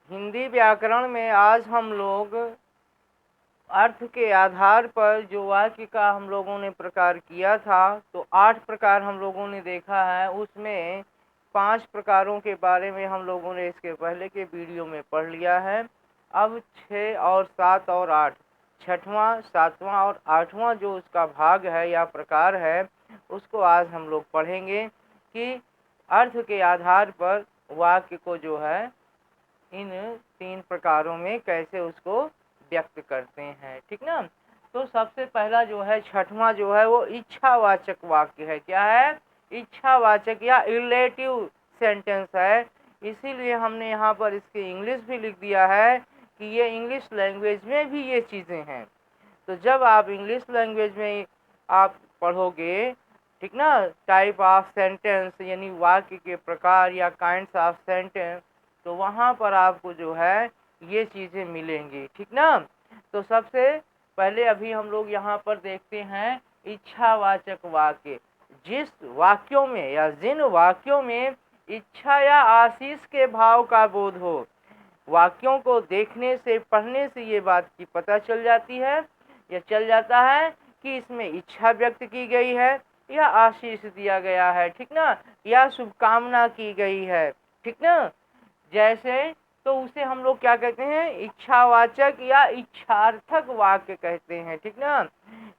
हिंदी व्याकरण में आज हम लोग अर्थ के आधार पर जो वाक्य का हम लोगों ने प्रकार किया था, तो 8 प्रकार हम लोगों ने देखा है। उसमें 5 प्रकारों के बारे में हम लोगों ने इसके पहले के वीडियो में पढ़ लिया है। अब 6 और 7 और 8, छठवां, सातवां और आठवां जो उसका भाग है या प्रकार है, उसको आज हम लोग पढ़ेंगे कि अर्थ के आधार पर वाक्य को जो है इन 3 प्रकारों में कैसे उसको व्यक्त करते हैं। ठीक ना। तो सबसे पहला जो है छठवां जो है वो इच्छावाचक वाक्य है। क्या है? इच्छावाचक या रिलेटिव सेंटेंस है। इसीलिए हमने यहाँ पर इसकी इंग्लिश भी लिख दिया है कि ये इंग्लिश लैंग्वेज में भी ये चीज़ें हैं। तो जब आप इंग्लिश लैंग्वेज में आप पढ़ोगे, ठीक ना, टाइप ऑफ सेंटेंस यानी वाक्य के प्रकार या काइंड्स ऑफ सेंटेंस, तो वहाँ पर आपको जो है ये चीज़ें मिलेंगी। ठीक ना। तो सबसे पहले अभी हम लोग यहाँ पर देखते हैं इच्छावाचक वाक्य। जिस वाक्यों में या जिन वाक्यों में इच्छा या आशीष के भाव का बोध हो, वाक्यों को देखने से, पढ़ने से ये बात की पता चल जाती है या चल जाता है कि इसमें इच्छा व्यक्त की गई है या आशीष दिया गया है। ठीक ना। या शुभकामना की गई है। ठीक ना। जैसे तो उसे हम लोग क्या कहते हैं? इच्छावाचक या इच्छार्थक वाक्य कहते हैं। ठीक ना।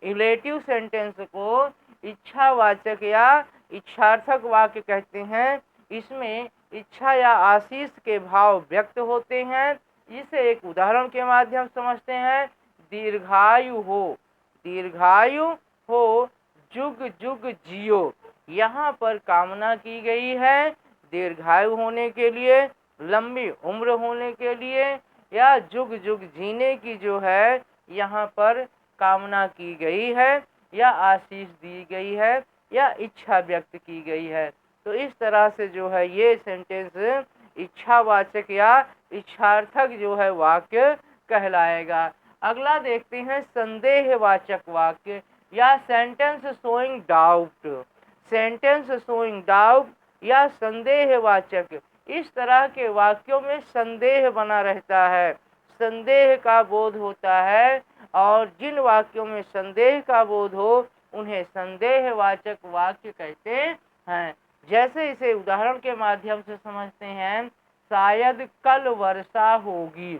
रिलेटिव सेंटेंस को इच्छावाचक या इच्छार्थक वाक्य कहते हैं। इसमें इच्छा या आशीष के भाव व्यक्त होते हैं। इसे एक उदाहरण के माध्यम समझते हैं। दीर्घायु हो, दीर्घायु हो, जुग जुग जियो। यहाँ पर कामना की गई है दीर्घायु होने के लिए, लंबी उम्र होने के लिए, या जुग जुग जीने की जो है यहाँ पर कामना की गई है या आशीष दी गई है या इच्छा व्यक्त की गई है। तो इस तरह से जो है ये सेंटेंस इच्छावाचक या इच्छार्थक जो है वाक्य कहलाएगा। अगला देखते हैं संदेहवाचक वाक्य या sentence showing doubt. Sentence showing doubt या संदेहवाचक, इस तरह के वाक्यों में संदेह बना रहता है, संदेह का बोध होता है, और जिन वाक्यों में संदेह का बोध हो उन्हें संदेहवाचक वाक्य कहते हैं। जैसे इसे उदाहरण के माध्यम से समझते हैं। शायद कल वर्षा होगी,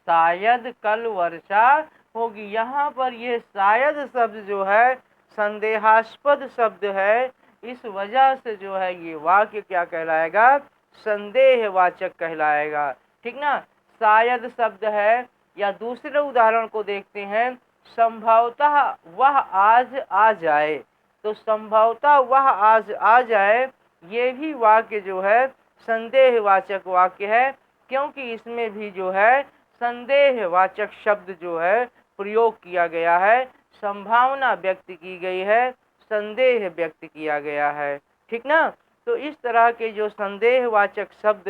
शायद कल वर्षा होगी। यहाँ पर ये शायद शब्द जो है संदेहास्पद शब्द है। इस वजह से जो है ये वाक्य क्या कहलाएगा? संदेहवाचक कहलाएगा। ठीक ना। शायद शब्द है। या दूसरे उदाहरण को देखते हैं। संभवतः वह आज आ जाए। तो संभवतः वह आज आ जाए, ये भी वाक्य जो है संदेहवाचक वाक्य है, क्योंकि इसमें भी जो है संदेहवाचक शब्द जो है प्रयोग किया गया है, संभावना व्यक्त की गई है, संदेह व्यक्त किया गया है। ठीक ना। तो इस तरह के जो संदेहवाचक शब्द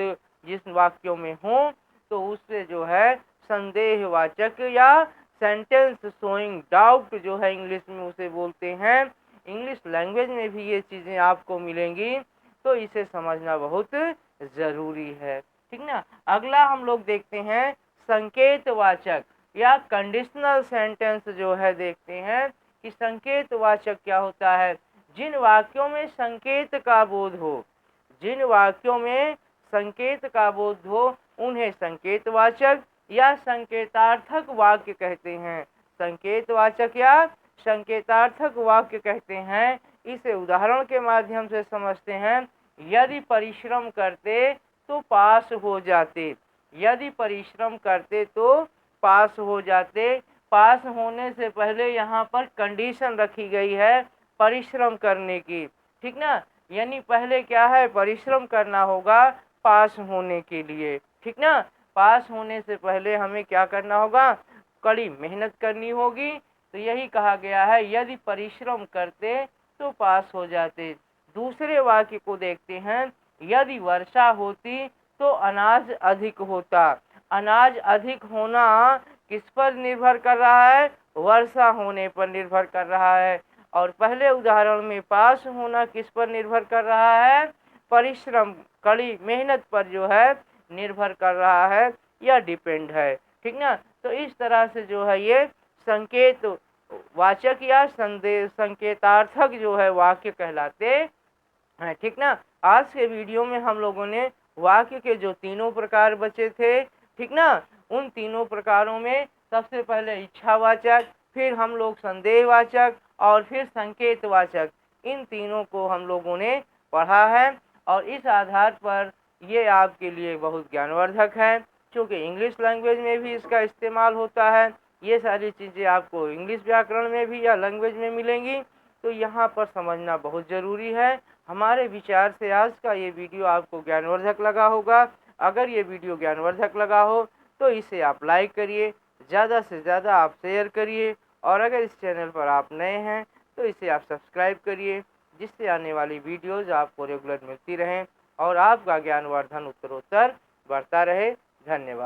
जिस वाक्यों में हों, तो उससे जो है संदेहवाचक या सेंटेंस शोइंग डाउट जो है इंग्लिश में उसे बोलते हैं। इंग्लिश लैंग्वेज में भी ये चीज़ें आपको मिलेंगी, तो इसे समझना बहुत ज़रूरी है। ठीक ना। अगला हम लोग देखते हैं संकेतवाचक या कंडीशनल सेंटेंस जो है देखते हैं कि संकेतवाचक क्या होता है। जिन वाक्यों में संकेत का बोध हो, जिन वाक्यों में संकेत का बोध हो उन्हें संकेतवाचक या संकेतार्थक वाक्य कहते हैं। संकेतवाचक या संकेतार्थक वाक्य कहते हैं। इसे उदाहरण के माध्यम से समझते हैं। यदि परिश्रम करते तो पास हो जाते, यदि परिश्रम करते तो पास हो जाते। पास होने से पहले यहाँ पर कंडीशन रखी गई है परिश्रम करने की। ठीक ना। यानी पहले क्या है? परिश्रम करना होगा पास होने के लिए। ठीक ना। पास होने से पहले हमें क्या करना होगा? कड़ी मेहनत करनी होगी। तो यही कहा गया है, यदि परिश्रम करते तो पास हो जाते। दूसरे वाक्य को देखते हैं। यदि वर्षा होती तो अनाज अधिक होता। अनाज अधिक होना किस पर निर्भर कर रहा है? वर्षा होने पर निर्भर कर रहा है। और पहले उदाहरण में पास होना किस पर निर्भर कर रहा है? परिश्रम, कड़ी मेहनत पर जो है निर्भर कर रहा है या डिपेंड है। ठीक ना। तो इस तरह से जो है ये संकेत वाचक या संदेश संकेतार्थक जो है वाक्य कहलाते हैं। ठीक ना। आज के वीडियो में हम लोगों ने वाक्य के जो तीनों प्रकार बचे थे, ठीक ना, उन तीनों प्रकारों में सबसे पहले इच्छावाचक, फिर हम लोग संदेहवाचक और फिर संकेतवाचक, इन तीनों को हम लोगों ने पढ़ा है। और इस आधार पर ये आपके लिए बहुत ज्ञानवर्धक है, क्योंकि इंग्लिश लैंग्वेज में भी इसका इस्तेमाल होता है। ये सारी चीज़ें आपको इंग्लिश व्याकरण में भी या लैंग्वेज में मिलेंगी, तो यहाँ पर समझना बहुत ज़रूरी है। हमारे विचार से आज का ये वीडियो आपको ज्ञानवर्धक लगा होगा। अगर ये वीडियो ज्ञानवर्धक लगा हो तो इसे आप लाइक करिए, ज़्यादा से ज़्यादा आप शेयर करिए, और अगर इस चैनल पर आप नए हैं तो इसे आप सब्सक्राइब करिए, जिससे आने वाली वीडियोज़ आपको रेगुलर मिलती रहें और आपका ज्ञानवर्धन उत्तरोत्तर बढ़ता रहे। धन्यवाद।